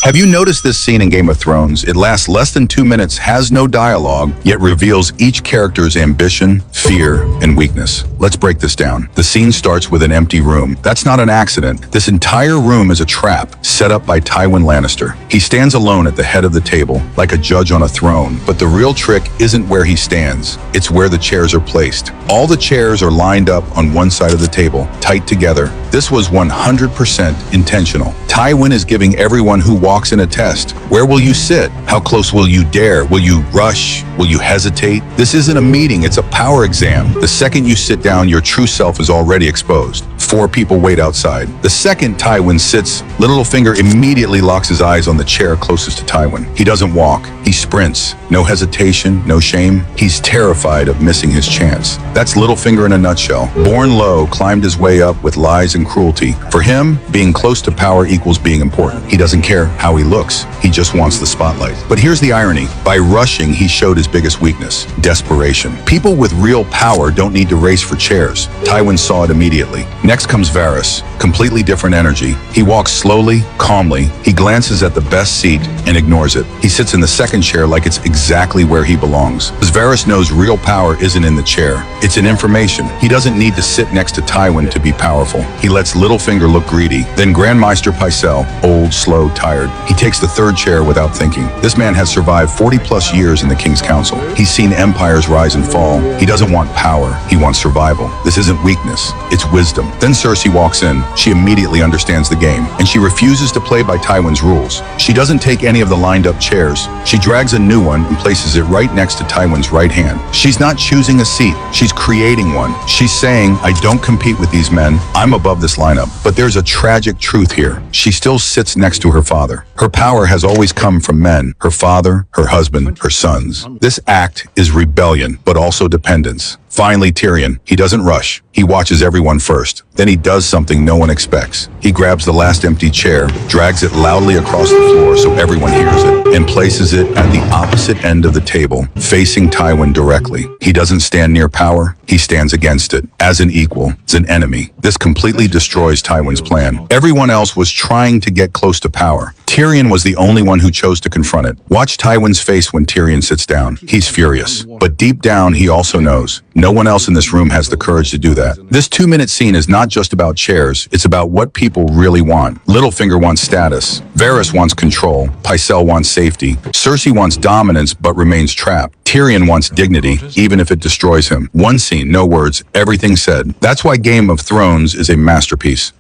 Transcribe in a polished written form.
Have you noticed this scene in Game of Thrones? It lasts less than 2 minutes, has no dialogue, yet reveals each character's ambition, fear, and weakness. Let's break this down. The scene starts with an empty room. That's not an accident. This entire room is a trap set up by Tywin Lannister. He stands alone at the head of the table, like a judge on a throne. But the real trick isn't where he stands. It's where the chairs are placed. All the chairs are lined up on one side of the table, tight together. This was 100% intentional. Tywin is giving everyone who walks in a test. Where will you sit? How close will you dare? Will you rush? Will you hesitate? This isn't a meeting, it's a power exam. The second you sit down, your true self is already exposed. 4 people wait outside. The second Tywin sits, Littlefinger immediately locks his eyes on the chair closest to Tywin. He doesn't walk, he sprints. No hesitation, no shame. He's terrified of missing his chance. That's Littlefinger in a nutshell. Born low, climbed his way up with lies and cruelty. For him, being close to power equals being important. He doesn't care how he looks. He just wants the spotlight. But here's the irony. By rushing, he showed his biggest weakness: desperation. People with real power don't need to race for chairs. Tywin saw it immediately. Next comes Varys. Completely different energy. He walks slowly, calmly. He glances at the best seat and ignores it. He sits in the second chair like it's exactly where he belongs. As Varys knows real power isn't in the chair. It's in information. He doesn't need to sit next to Tywin to be powerful. He lets Littlefinger look greedy. Then Grandmaster Pycelle, old, slow, tired. He takes the third chair without thinking. This man has survived 40+ years in the King's Council. He's seen empires rise and fall. He doesn't want power. He wants survival. This isn't weakness. It's wisdom. Then Cersei walks in. She immediately understands the game, and she refuses to play by Tywin's rules. She doesn't take any of the lined up chairs. She drags a new one and places it right next to Tywin's right hand. She's not choosing a seat. She's creating one. She's saying, I don't compete with these men. I'm above this lineup. But there's a tragic truth here. She still sits next to her father. Her power has always come from men, her father, her husband, her sons. This act is rebellion, but also dependence. Finally, Tyrion. He doesn't rush. He watches everyone first. Then he does something no one expects. He grabs the last empty chair, drags it loudly across the floor so everyone hears it, and places it at the opposite end of the table, facing Tywin directly. He doesn't stand near power. He stands against it, as an equal, as an enemy. This completely destroys Tywin's plan. Everyone else was trying to get close to power. Tyrion was the only one who chose to confront it. Watch Tywin's face when Tyrion sits down. He's furious. But deep down, he also knows no one else in this room has the courage to do that. This 2-minute scene is not just about chairs. It's about what people really want. Littlefinger wants status. Varys wants control. Pycelle wants safety. Cersei wants dominance but remains trapped. Tyrion wants dignity, even if it destroys him. One scene, no words, everything said. That's why Game of Thrones is a masterpiece.